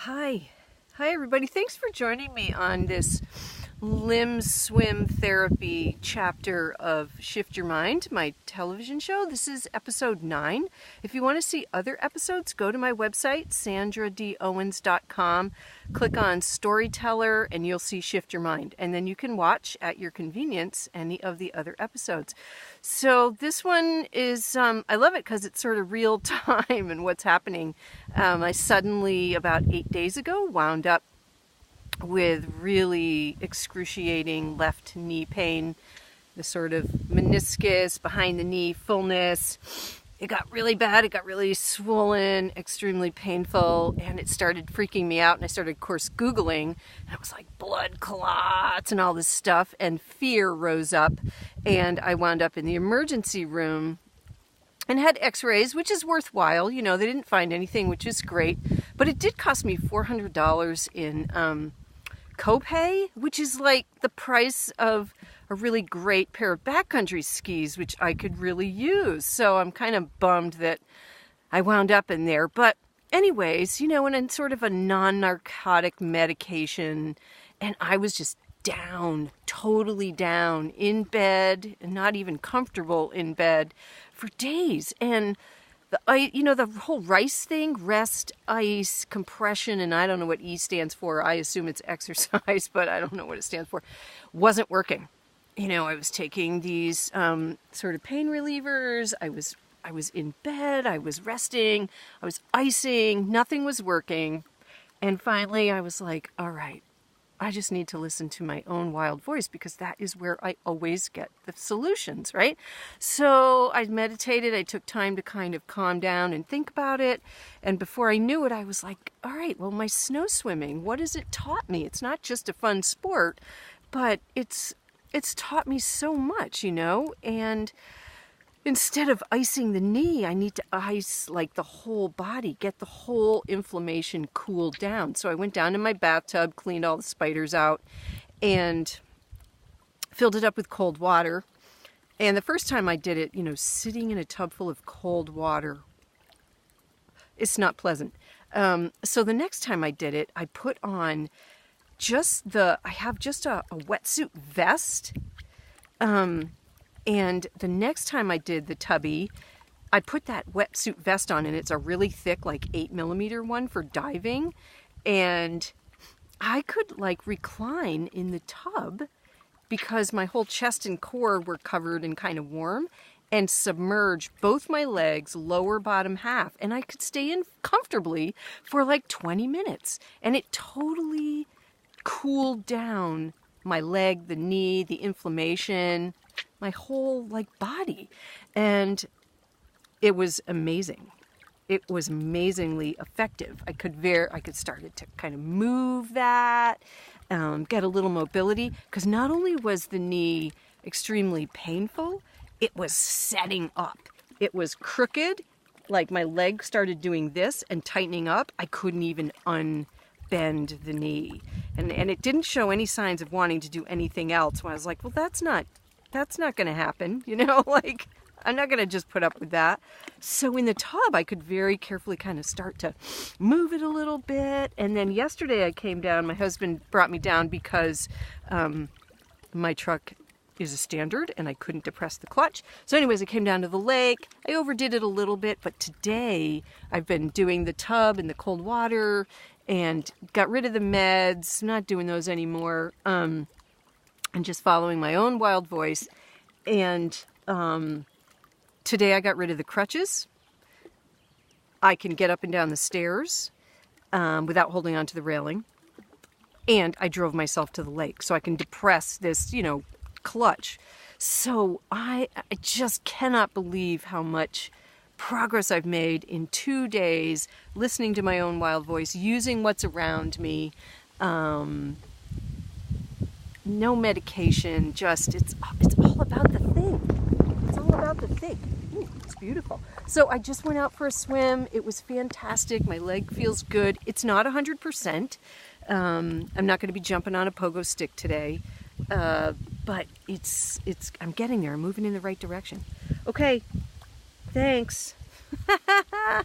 Hi. Hi, everybody. Thanks for joining me on this limb swim therapy chapter of Shift Your Mind, my television show. This is episode 9. If you want to see other episodes, go to my website, sandradowens.com. Click on Storyteller and you'll see Shift Your Mind. And then you can watch at your convenience any of the other episodes. So this one is, I love it because it's sort of real time and what's happening. I suddenly, about 8 days ago, wound up with really excruciating left knee pain, the sort of meniscus, behind the knee fullness. It got really bad. It got really swollen, extremely painful, and it started freaking me out. And I started, of course, Googling, and it was like blood clots and all this stuff, and fear rose up, and I wound up in the emergency room and had x-rays, which is worthwhile. You know, they didn't find anything, which is great, but it did cost me $400 in copay, which is like the price of a really great pair of backcountry skis, which I could really use. So I'm kind of bummed that I wound up in there. But anyways, you know, and in sort of a non-narcotic medication, and I was just down, totally down, in bed, and not even comfortable in bed for days. And the whole RICE thing, rest, ice, compression, and I don't know what E stands for. I assume it's exercise, but I don't know what it stands for. Wasn't working. You know, I was taking these sort of pain relievers. I was in bed. I was resting. I was icing. Nothing was working. And finally, I was like, all right, I just need to listen to my own wild voice, because that is where I always get the solutions, right? So I meditated. I took time to kind of calm down and think about it. And before I knew it, I was like, all right, well, my snow swimming, what has it taught me? It's not just a fun sport, but it's taught me so much, you know? And instead of icing the knee, I need to ice like the whole body, get the whole inflammation cooled down. So I went down to my bathtub, cleaned all the spiders out, and filled it up with cold water. And the first time I did it, you know, sitting in a tub full of cold water, it's not pleasant. So the next time I did it, I put on I have just a wetsuit vest. And the next time I did the tubby, I put that wetsuit vest on, and it's a really thick, like 8mm one for diving. And I could like recline in the tub because my whole chest and core were covered and kind of warm, and submerge both my legs, lower bottom half. And I could stay in comfortably for like 20 minutes. And it totally cooled down my leg, the knee, the inflammation, my whole like body. And it was amazing. It was amazingly effective. I could start to kind of move that, get a little mobility, because not only was the knee extremely painful, it was setting up. It was crooked, like my leg started doing this and tightening up. I couldn't even unbend the knee. And it didn't show any signs of wanting to do anything else. When I was like, well, that's not going to happen, you know, like I'm not going to just put up with that. So in the tub, I could very carefully kind of start to move it a little bit. And then yesterday I came down, my husband brought me down because my truck is a standard and I couldn't depress the clutch. So anyways, I came down to the lake. I overdid it a little bit, but today I've been doing the tub and the cold water and got rid of the meds, not doing those anymore. And just following my own wild voice. And today I got rid of the crutches. I can get up and down the stairs without holding onto the railing. And I drove myself to the lake so I can depress this, you know, clutch. So I just cannot believe how much progress I've made in 2 days, listening to my own wild voice, using what's around me. No medication, just it's all about the thing. It's all about the thing. Ooh, it's beautiful. So I just went out for a swim. It was fantastic. My leg feels good. It's not 100%. I'm not going to be jumping on a pogo stick today, but I'm getting there. I'm moving in the right direction. Okay, thanks. Wow,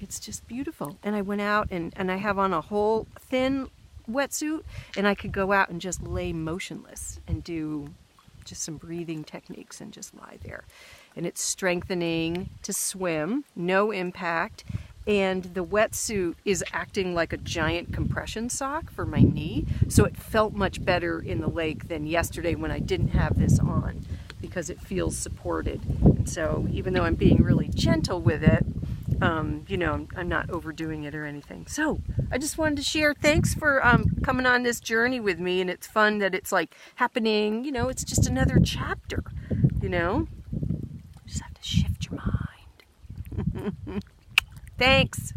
It's just beautiful. And I went out and I have on a whole thin wetsuit, and I could go out and just lay motionless and do just some breathing techniques and just lie there. And it's strengthening to swim, no impact. And the wetsuit is acting like a giant compression sock for my knee. So it felt much better in the lake than yesterday when I didn't have this on, because it feels supported. And so even though I'm being really gentle with it, you know, I'm not overdoing it or anything. So I just wanted to share. Thanks for coming on this journey with me. And it's fun that it's like happening, you know, it's just another chapter, you know. You just have to shift your mind. Thanks.